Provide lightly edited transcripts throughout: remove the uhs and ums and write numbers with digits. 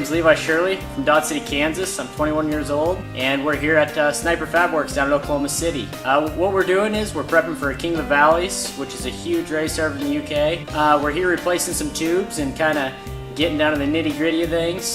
name's Levi Shirley from Dodge City, Kansas. I'm 21 years old, and we're here at Sniper Fab Works down in Oklahoma City. What we're doing is we're prepping for King of the Valleys, which is a huge race over in the UK. We're here replacing some tubes and kind of getting down to the nitty-gritty of things,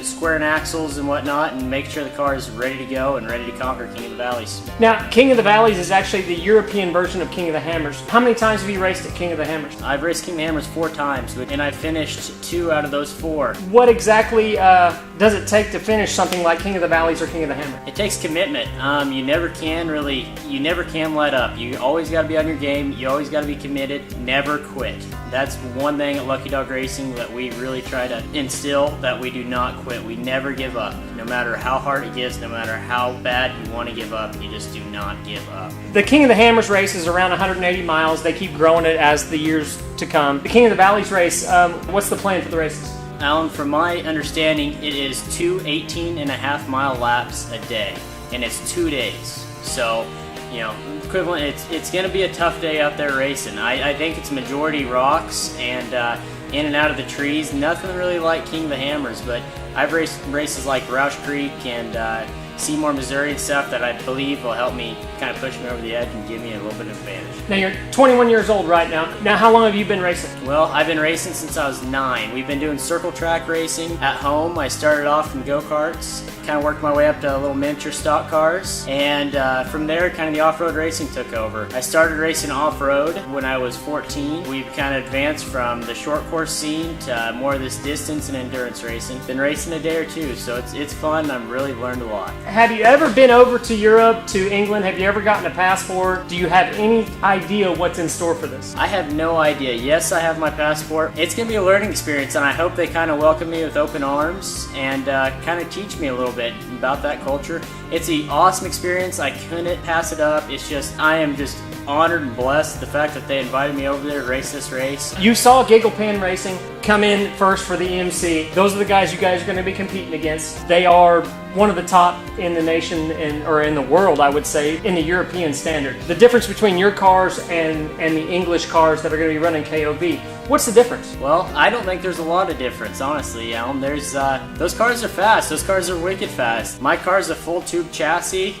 squaring axles and whatnot, and making sure the car is ready to go and ready to conquer King of the Valleys. Now, King of the Valleys is actually the European version of King of the Hammers. How many times have you raced at King of the Hammers? I've raced King of the Hammers 4 times, and I finished 2 out of those 4. What exactly does it take to finish something like King of the Valleys or King of the Hammer? It takes commitment. You never can let up. You always got to be on your game. You always got to be committed. Never quit. That's one thing at Lucky Dog Racing that we really try to instill, that we do not quit. We never give up. No matter how hard it gets, no matter how bad you want to give up, you just do not give up. The King of the Hammers race is around 180 miles. They keep growing it as the years to come. The King of the Valleys race, what's the plan for the races? Alan, from my understanding, it is 2 18.5-mile laps a day, and it's 2 days. So, you know, equivalent. It's going to be a tough day out there racing. I think it's majority rocks and in and out of the trees. Nothing really like King of the Hammers, but I've raced races like Roush Creek and Seymour, Missouri and stuff that I believe will help me kind of push me over the edge and give me a little bit of advantage. Now you're 21 years old right now. Now how long have you been racing? Well, I've been racing since I was 9. We've been doing circle track racing at home. I started off from go-karts, kind of worked my way up to little miniature stock cars, and from there kind of the off-road racing took over. I started racing off-road when I was 14. We've kind of advanced from the short course scene to more of this distance and endurance racing. Been racing a day or 2, so it's fun. I've really learned a lot. Have you ever been over to Europe, to England? Have you ever gotten a passport? Do you have any idea what's in store for this? I have no idea. Yes, I have my passport. It's going to be a learning experience, and I hope they kind of welcome me with open arms and kind of teach me a little bit about that culture. It's an awesome experience. I couldn't pass it up. It's just, I am just honored and blessed the fact that they invited me over there to race this race. You saw Giggle Pan Racing come in first for the EMC. Those are the guys you guys are going to be competing against. They are one of the top in the nation or in the world, I would say, in the European standard. The difference between your cars and the English cars that are going to be running KOV, what's the difference? Well, I don't think there's a lot of difference, honestly, Alan. There's those cars are fast. Those cars are wicked fast. My car's a full tube chassis,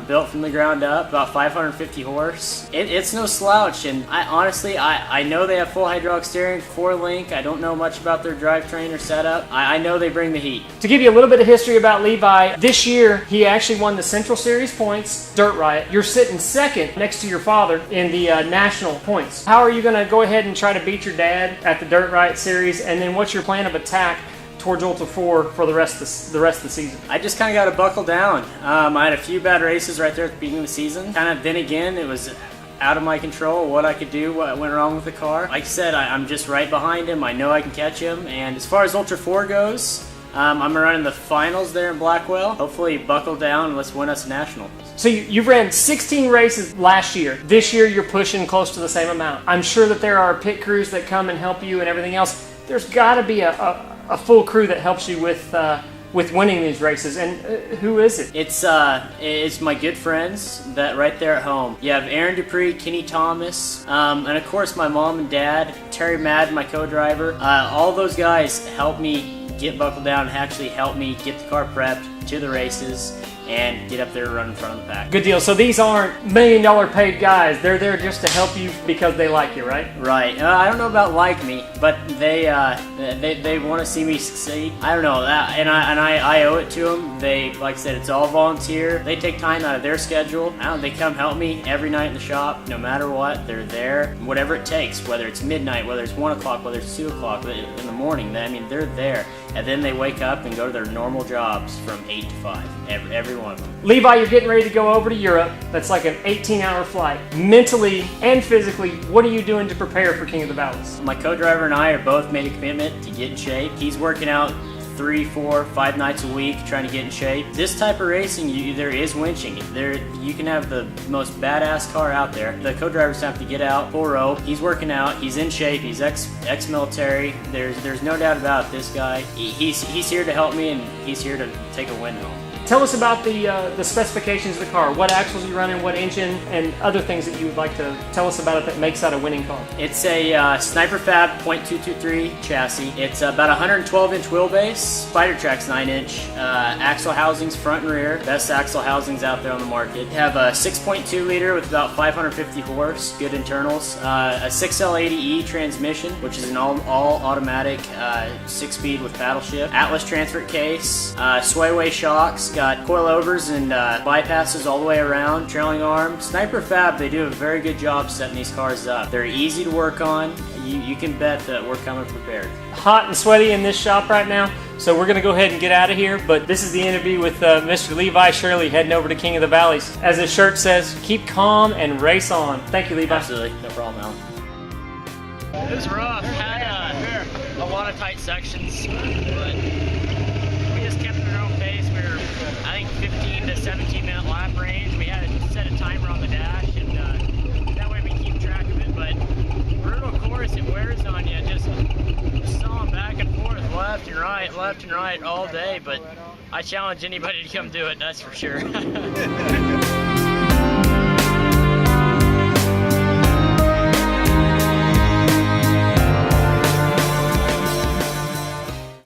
built from the ground up, about 550 horse. It's no slouch, and I know they have full hydraulic steering, 4-link. I don't know much about their drivetrain or setup. I know they bring the heat. To give you a little bit of history about Levi, this year he actually won the Central Series points, Dirt Riot. You're sitting second next to your father in the national points. How are you going to go ahead and try to beat your dad at the Dirt Riot Series, and then what's your plan of attack towards Ultra 4 for the rest of the season? I just kind of got to buckle down. I had a few bad races right there at the beginning of the season. Then again, it was out of my control what I could do, what went wrong with the car. Like I said, I'm just right behind him. I know I can catch him. And as far as Ultra 4 goes, I'm running the finals there in Blackwell. Hopefully buckle down and let's win us a national. So you've ran 16 races last year. This year you're pushing close to the same amount. I'm sure that there are pit crews that come and help you and everything else. There's got to be a full crew that helps you with winning these races, and who is it? It's my good friends that right there at home. You have Aaron Dupree, Kenny Thomas, and of course my mom and dad, Terry Madden, my co-driver. All those guys help me get buckled down and actually help me get the car prepped to the races and get up there and run in front of the pack. Good deal. So these aren't $1 million paid guys. They're there just to help you because they like you, right? Right. I don't know about like me, but they want to see me succeed. I don't know that, and I owe it to them. They, like I said, it's all volunteer. They take time out of their schedule. They come help me every night in the shop, no matter what. They're there, whatever it takes. Whether it's midnight, whether it's 1 o'clock, whether it's 2 o'clock in the morning. I mean, they're there, and then they wake up and go to their normal jobs from 8 to 5. Every one of them. Levi, you're getting ready to go over to Europe. That's like an 18-hour flight. Mentally and physically, what are you doing to prepare for King of the Valleys? My co-driver and I are both made a commitment to get in shape. He's working out 3, 4, 5 nights a week trying to get in shape. This type of racing, there is winching. You can have the most badass car out there. The co-drivers have to get out, full rope. He's working out. He's in shape. He's ex-military. There's no doubt about it, this guy. He's here to help me, and he's here to take a win home. Tell us about the specifications of the car. What axles you running, what engine, and other things that you would like to tell us about it that makes that a winning car. It's a Sniper Fab .223 chassis. It's about 112-inch wheelbase, Spider Track's 9-inch, axle housings front and rear, best axle housings out there on the market. You have a 6.2 liter with about 550 horse, good internals, a 6L80E transmission, which is an all automatic 6-speed with paddle shift, Atlas transfer case, sway-way shocks, got coilovers and bypasses all the way around, trailing arm. Sniper Fab, they do a very good job setting these cars up. They're easy to work on. You can bet that we're coming prepared. Hot and sweaty in this shop right now, so we're going to go ahead and get out of here, but this is the interview with Mr. Levi Shirley heading over to King of the Valleys. As his shirt says, keep calm and race on. Thank you, Levi. Absolutely, no problem, Alan. It was rough. Had a lot of tight sections, but we just kept at our own pace. We were, I think, 15 to 17 minute lap range. We had to set a timer on the dash, and that way we keep track of it. But brutal course, it wears on you. Just sawing back and forth, left and right all day. But I challenge anybody to come do it. That's for sure.